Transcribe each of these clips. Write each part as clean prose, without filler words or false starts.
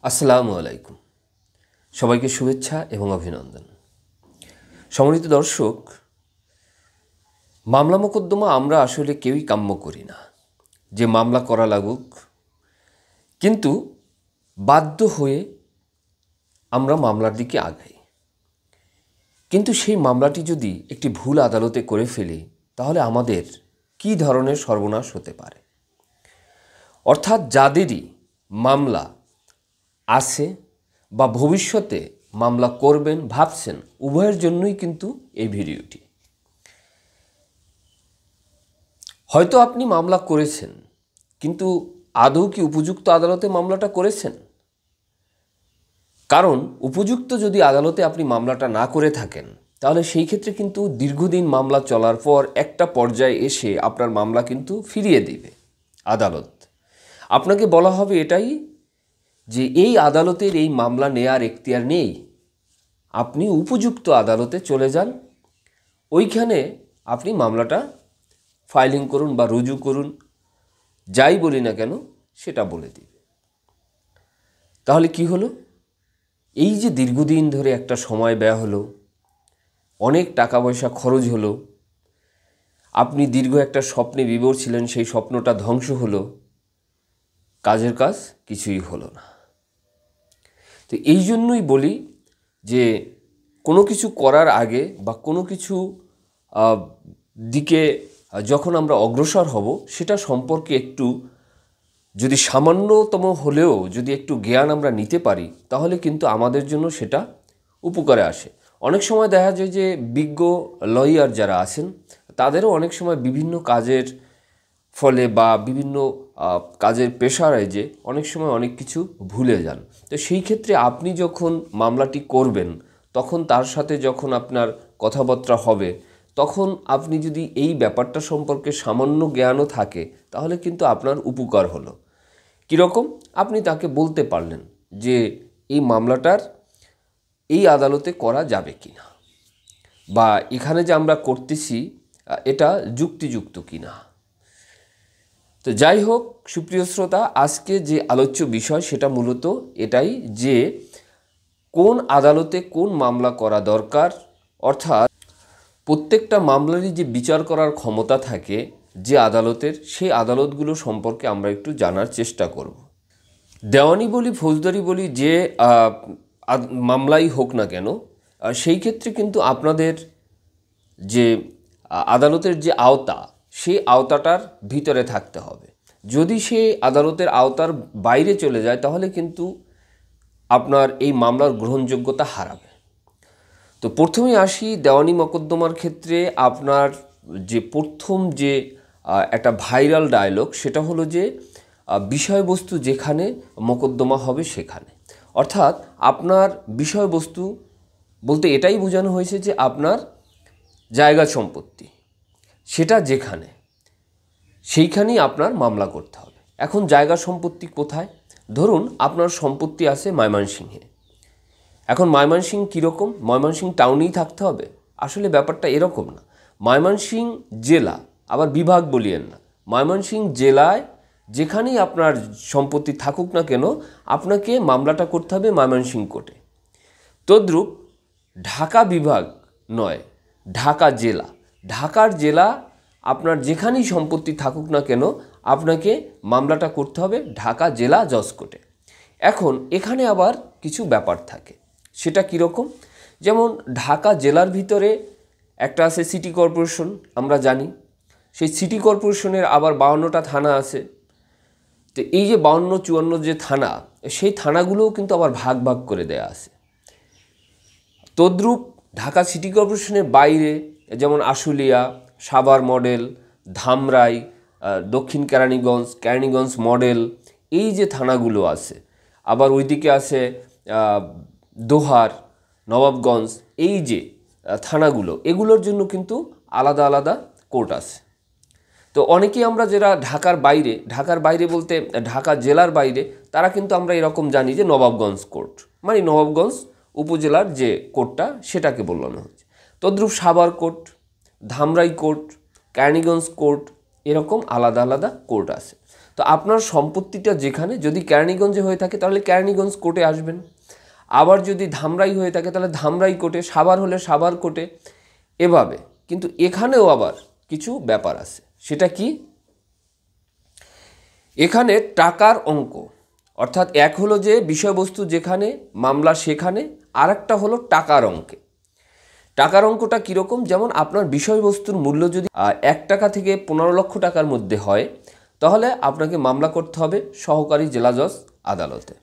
আসসালামু আলাইকুম। সবাইকে শুভেচ্ছা এবং অভিনন্দন। সম্মানিত দর্শক, মামলা মোকদ্দমা আমরা আসলে কেউই কাম্য করি না যে মামলা করা লাগুক, কিন্তু বাধ্য হয়ে আমরা মামলার দিকে আগাই। কিন্তু সেই মামলাটি যদি একটি ভুল আদালতে করে ফেলি, তাহলে আমাদের কী ধরনের সর্বনাশ হতে পারে। অর্থাৎ যাদেরই মামলা আছে বা ভবিষ্যতে মামলা করবেন ভাবছেন, উভয়ের জন্যই কিন্তু এই ভিডিওটি। হয়তো আপনি মামলা করেছেন, কিন্তু আদৌ কি উপযুক্ত আদালতে মামলাটা করেছেন? কারণ উপযুক্ত যদি আদালতে আপনি মামলাটা না করে থাকেন, তাহলে সেই ক্ষেত্রে কিন্তু দীর্ঘদিন মামলা চলার পর একটা পর্যায়ে এসে আপনার মামলা কিন্তু ফিরিয়ে দিবে আদালত। আপনাকে বলা হবে এটাই যে এই আদালতের এই মামলা নেয়ার এখতিয়ার নেই, আপনি উপযুক্ত আদালতে চলে যান, ওইখানে আপনি মামলাটা ফাইলিং করুন বা রুজু করুন, যাই বলি না কেন সেটা বলে দিবে। তাহলে কি হলো? এই যে দীর্ঘদিন ধরে একটা সময় ব্যয় হলো, অনেক টাকা পয়সা খরচ হলো, আপনি দীর্ঘ একটা স্বপ্নে বিভোর ছিলেন, সেই স্বপ্নটা ধ্বংস হলো, কাজের কাজ কিছুই হলো না। তো এই জন্যই বলি যে কোনো কিছু করার আগে বা কোনো কিছু দিকে যখন আমরা অগ্রসর হব, সেটা সম্পর্কে একটু যদি সামান্যতম হলেও যদি একটু জ্ঞান আমরা নিতে পারি, তাহলে কিন্তু আমাদের জন্য সেটা উপকারে আসে। অনেক সময় দেখা যায় যে বিজ্ঞ লয়ার যারা আছেন, তাদেরও অনেক সময় বিভিন্ন কাজের ফলে বা বিভিন্ন কাজের প্রেশারে যে অনেক সময় অনেক কিছু ভুলে যান। তো সেই ক্ষেত্রে আপনি যখন মামলাটি করবেন, তখন তার সাথে যখন আপনার কথাবার্তা হবে, তখন আপনি যদি এই ব্যাপারটা সম্পর্কে সামান্য জ্ঞানও থাকে, তাহলে কিন্তু আপনার উপকার হলো। কীরকম? আপনি তাকে বলতে পারলেন যে এই মামলাটার এই আদালতে করা যাবে কি না, বা এখানে যে আমরা করতেছি এটা যুক্তিযুক্ত কি না। তো যাই হোক, সুপ্রিয় শ্রোতা, আজকে যে আলোচ্য বিষয় সেটা মূলত এটাই যে কোন আদালতে কোন মামলা করা দরকার, অর্থাৎ প্রত্যেকটা মামলারই যে বিচার করার ক্ষমতা থাকে যে আদালতের, সেই আদালতগুলো সম্পর্কে আমরা একটু জানার চেষ্টা করব। দেওয়ানি বলি, ফৌজদারি বলি, যে মামলাই হোক না কেন, সেই ক্ষেত্রে কিন্তু আপনাদের যে আদালতের যে আওতা, সেই আওতাটার ভিতরে থাকতে হবে। যদি সে আদালতের আওতার বাইরে চলে যায়, তাহলে কিন্তু আপনার এই মামলার গ্রহণযোগ্যতা হারাবে। তো প্রথমেই আসি দেওয়ানি মোকদ্দমার ক্ষেত্রে। আপনার যে প্রথম যে একটা ভাইরাল ডায়লগ, সেটা হলো যে বিষয়বস্তু যেখানে মোকদ্দমা হবে সেখানে। অর্থাৎ আপনার বিষয়বস্তু বলতে এটাই বোঝানো হয়েছে যে আপনার জায়গা সম্পত্তি সেটা যেখানে, সেইখানেই আপনার মামলা করতে হবে। এখন জায়গা সম্পত্তি কোথায়? ধরুন আপনার সম্পত্তি আছে ময়মনসিংহে। এখন ময়মনসিংহ কীরকম? ময়মনসিংহ টাউনেই থাকতে হবে? আসলে ব্যাপারটা এরকম না। ময়মনসিংহ জেলা, আবার বিভাগ বলিয়েন না, ময়মনসিংহ জেলায় যেখানেই আপনার সম্পত্তি থাকুক না কেন, আপনাকে মামলাটা করতে হবে ময়মনসিংহ কোর্টে। তদ্রূপ ঢাকা বিভাগ নয়, ঢাকা জেলা। ঢাকার জেলা আপনার যেখানেই সম্পত্তি থাকুক না কেন, আপনাকে মামলাটা করতে হবে ঢাকা জেলা জজ কোর্টে। এখন এখানে আবার কিছু ব্যাপার থাকে, সেটা কীরকম? যেমন ঢাকা জেলার ভিতরে একটা আছে সিটি কর্পোরেশন, আমরা জানি। সেই সিটি কর্পোরেশনের আবার 52টা থানা আছে। তো এই যে 52-54 যে থানা, সেই থানাগুলোও কিন্তু আবার ভাগ ভাগ করে দেয়া আছে। তদ্রূপ ঢাকা সিটি কর্পোরেশনের বাইরে যেমন আশুলিয়া, সাভার মডেল, ধামরাই, দক্ষিণ কেরানীগঞ্জ মডেল, এই যে থানাগুলো আছে, আবার ওইদিকে আছে দোহার, নবাবগঞ্জ, এই যে থানাগুলো, এগুলোর জন্য কিন্তু আলাদা আলাদা কোর্ট আছে। তো অনেকেই আমরা যারা ঢাকার বাইরে বলতে ঢাকা জেলার বাইরে, তারা কিন্তু আমরা এরকম জানি যে নবাবগঞ্জ কোর্ট, মানে নবাবগঞ্জ উপজেলার যে কোর্টটা সেটাকে বলানো হচ্ছে। তদ্রূপ Savar court, Dhamrai court, Keraniganj court, এরকম আলাদা আলাদা কোর্ট আছে। তো তো আপনার সম্পত্তিটা যেখানে, যদি কেরানীগঞ্জে হয়ে থাকে তাহলে কেরানীগঞ্জ কোর্টে আসবেন, আবার যদি ধামরাই হয়ে থাকে তাহলে ধামরাই কোর্টে, সাভার হলে সাভার কোর্টে, এভাবে। কিন্তু এখানেও আবার কিছু ব্যাপার আছে। সেটা কি? এখানে টাকার অঙ্ক, অর্থাৎ এক হলো যে বিষয়বস্তু যেখানে মামলা সেখানে, আর একটা হলো টাকার অঙ্কে। টাকার অঙ্কটা কীরকম? যেমন আপনার বিষয়বস্তুর মূল্য যদি 1 টাকা থেকে 15 লক্ষ টাকার মধ্যে হয়, তাহলে আপনাকে মামলা করতে হবে সহকারী জেলা জজ আদালতে।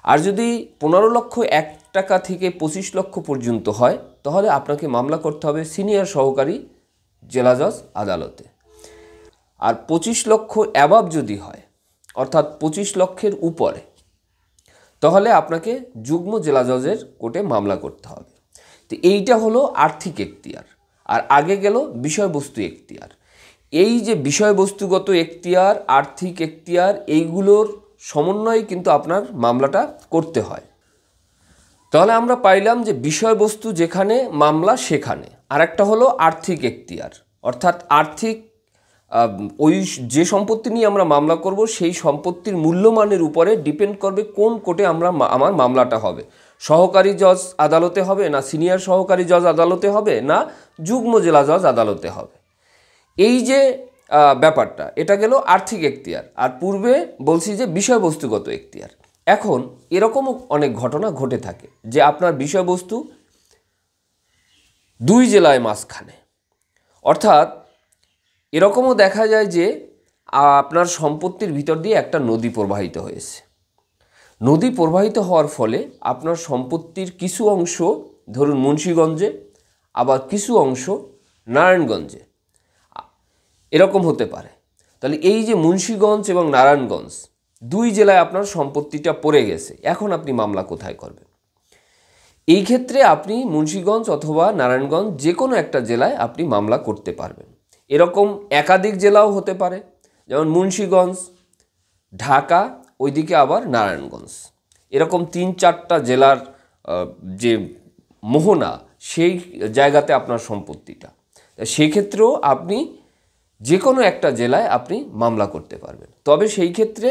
আর যদি 15 লক্ষ 1 টাকা থেকে 25 লক্ষ পর্যন্ত হয়, তাহলে আপনাকে মামলা করতে হবে সিনিয়র সহকারী জেলা জজ আদালতে। আর 25 লক্ষ অ্যাবাভ যদি হয়, অর্থাৎ 25 লক্ষের উপরে, তাহলে আপনাকে যুগ্ম জেলা জজের কোর্টে মামলা করতে হবে। তো এইটা হলো আর্থিক এখতিয়ার। আর আগে গেল বিষয়বস্তু এখতিয়ার। এই যে বিষয়বস্তুগত এখতিয়ার, আর্থিক এখতিয়ার, এইগুলোর সমন্বয়ে কিন্তু আপনার মামলাটা করতে হয়। তাহলে আমরা পাইলাম যে বিষয়বস্তু যেখানে মামলা সেখানে, আর একটা হলো আর্থিক এখতিয়ার, অর্থাৎ আর্থিক ওই যে সম্পত্তি নিয়ে আমরা মামলা করব সেই সম্পত্তির মূল্যমানের উপরে ডিপেন্ড করবে কোন কোর্টে আমার মামলাটা হবে। সহকারী জজ আদালতে হবে, না সিনিয়র সহকারী জজ আদালতে হবে, না যুগ্ম জেলা জজ আদালতে হবে। এই যে ব্যাপারটা, এটা গেল আর্থিক এখতিয়ার। আর পূর্বে বলছি যে বিষয়বস্তুগত এখতিয়ার। এখন এরকমও অনেক ঘটনা ঘটে থাকে যে আপনার বিষয়বস্তু 2 জেলায় মাঝখানে, অর্থাৎ এরকমও দেখা যায় যে আপনার সম্পত্তির ভিতর দিয়ে একটা নদী প্রবাহিত হয়েছে। নদী প্রবাহিত হওয়ার ফলে আপনার সম্পত্তির কিছু অংশ ধরুন মুন্সিগঞ্জে, আবার কিছু অংশ নারায়ণগঞ্জে, এরকম হতে পারে। তাহলে এই যে মুন্সিগঞ্জ এবং নারায়ণগঞ্জ 2 জেলায় আপনার সম্পত্তিটা পড়ে গেছে, এখন আপনি মামলা কোথায় করবেন? এই ক্ষেত্রে আপনি মুন্সিগঞ্জ অথবা নারায়ণগঞ্জ যে কোনো একটা জেলায় আপনি মামলা করতে পারবেন। এরকম একাধিক জেলাও হতে পারে, যেমন মুন্সিগঞ্জ, ঢাকা, ওইদিকে আবার নারায়ণগঞ্জ, এরকম 3-4টা জেলার যে মোহনা, সেই জায়গাতে আপনার সম্পত্তিটা, সেই ক্ষেত্রেও আপনি যে কোনো একটা জেলায় আপনি মামলা করতে পারবেন। তবে সেই ক্ষেত্রে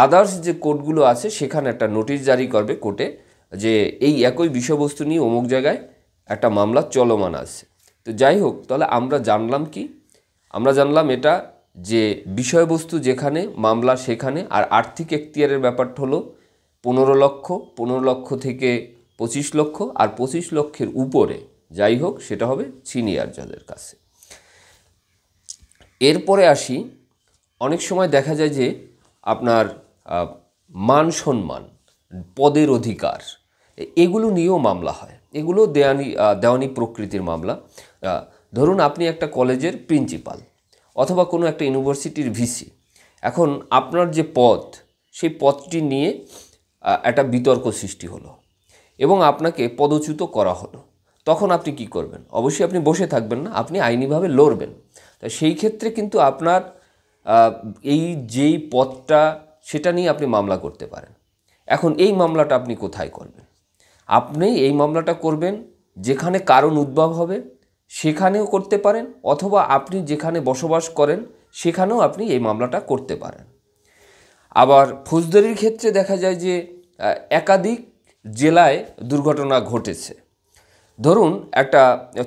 আদার্স যে কোর্টগুলো আছে সেখানে একটা নোটিশ জারি করবে কোর্টে যে এই একই বিষয়বস্তু নিয়ে অমুক জায়গায় একটা মামলা চলমান আছে। তো যাই হোক, তাহলে আমরা জানলাম কি? আমরা জানলাম এটা যে বিষয়বস্তু যেখানে মামলা সেখানে, আর আর্থিক এখতিয়ারের ব্যাপারটা হলো 15 লক্ষ থেকে 25 লক্ষ, আর 25 লক্ষের উপরে যাই হোক সেটা হবে সিনিয়র জজের কাছে। এরপরে আসি, অনেক সময় দেখা যায় যে আপনার মান সম্মান, পদের অধিকার, এগুলো নিয়েও মামলা হয়। এগুলো দেওয়ানি প্রকৃতির মামলা। ধরুন আপনি একটা কলেজের প্রিন্সিপাল অথবা কোনো একটা ইউনিভার্সিটির ভিসি। এখন আপনার যে পদ, সেই পদটি নিয়ে একটা বিতর্ক সৃষ্টি হলো এবং আপনাকে পদচ্যুত করা হলো। তখন আপনি কি করবেন? অবশ্যই আপনি বসে থাকবেন না, আপনি আইনিভাবে লড়বেন। তা সেই ক্ষেত্রে কিন্তু আপনার এই যেই পদটা, সেটা নিয়ে আপনি মামলা করতে পারেন। এখন এই মামলাটা আপনি কোথায় করবেন? আপনি এই মামলাটা করবেন যেখানে কারণ উদ্ভব হবে সেখানেও করতে পারেন, অথবা আপনি যেখানে বসবাস করেন সেখানেও আপনি এই মামলাটা করতে পারেন। আবার ফৌজদারির ক্ষেত্রে দেখা যায় যে একাধিক জেলায় দুর্ঘটনা ঘটেছে। ধরুন একটা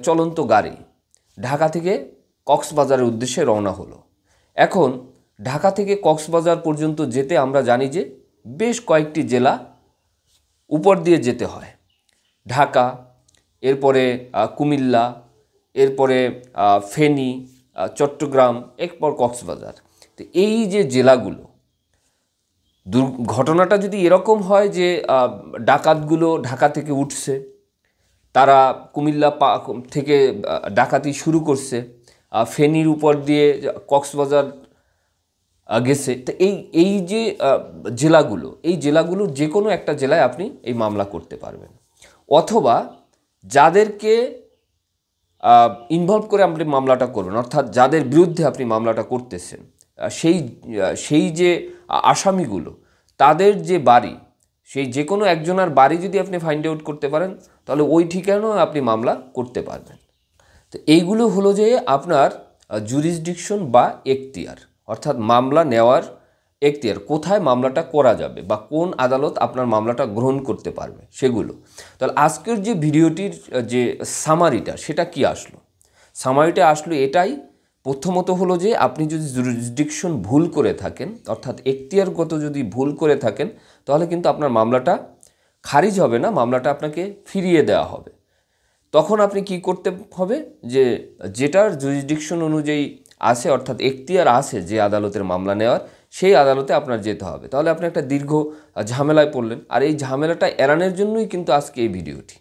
চলন্ত গাড়ি ঢাকা থেকে কক্সবাজারের উদ্দেশ্যে রওনা হলো। এখন ঢাকা থেকে কক্সবাজার পর্যন্ত যেতে আমরা জানি যে বেশ কয়েকটি জেলা উপর দিয়ে যেতে হয়। ঢাকা, এরপরে কুমিল্লা, এরপরে ফেনী, চট্টগ্রাম, এরপর কক্সবাজার। তো এই যে জেলাগুলো, ঘটনাটা যদি এরকম হয় যে ডাকাতগুলো ঢাকা থেকে উঠছে, তারা কুমিল্লা থেকে ডাকাতি শুরু করছে, ফেনীর উপর দিয়ে কক্সবাজার গেছে, তো এই যে জেলাগুলো, এই জেলাগুলোর যে কোনো একটা জেলায় আপনি এই মামলা করতে পারবেন। অথবা যাদেরকে ইনভলভ করে আপনি মামলাটা করবেন, অর্থাৎ যাদের বিরুদ্ধে আপনি মামলাটা করতেছেন, সেই যে আসামিগুলো, তাদের যে বাড়ি, সেই যে কোনো একজনের বাড়ি যদি আপনি ফাইন্ড আউট করতে পারেন, তাহলে ওই ঠিকানায় আপনি মামলা করতে পারবেন। তো এইগুলো হলো যে আপনার জুরিসডিকশন বা এখতিয়ার, অর্থাৎ মামলা নেওয়ার এখতিয়ার, কোথায় মামলাটা করা যাবে বা কোন আদালত আপনার মামলাটা গ্রহণ করতে পারবে সেগুলো। তাহলে আজকের যে ভিডিওটির যে সামারিটা সেটা কি আসলো? সামারিটা আসলো এটাই, প্রথমত হলো যে আপনি যদি জুরিসডিকশন ভুল করে থাকেন, অর্থাৎ এখতিয়ারগত যদি ভুল করে থাকেন, তাহলে কিন্তু আপনার মামলাটা খারিজ হবে না, মামলাটা আপনাকে ফিরিয়ে দেওয়া হবে। তখন আপনি কি করতে হবে, যে যেটার জুরিসডিকশন অনুযায়ী আছে, অর্থাৎ এখতিয়ার আছে যে আদালতের মামলা নেওয়ার, সেই আদালতে আপনার যেতে হবে। তাহলে আপনি একটা দীর্ঘ ঝামেলায় পড়লেন। আর এই ঝামেলাটা এড়ানোর জন্যই কিন্তু আজকে এই ভিডিওটি,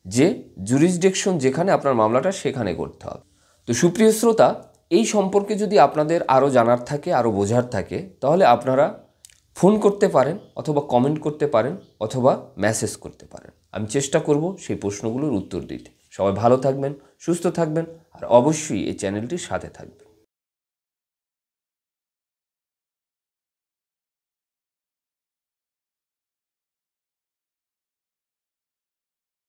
যে জুরিসডিকশন যেখানে আপনার মামলাটা সেখানে করতে হবে। তো সুপ্রিয় শ্রোতা, এই সম্পর্কে যদি আপনাদের আরও জানার থাকে, আরও বোঝার থাকে, তাহলে আপনারা ফোন করতে পারেন, অথবা কমেন্ট করতে পারেন, অথবা মেসেজ করতে পারেন। আমি চেষ্টা করব সেই প্রশ্নগুলোর উত্তর দিতে। সবাই ভালো থাকবেন, সুস্থ থাকবেন, আর অবশ্যই এই চ্যানেলটির সাথে থাকবেন।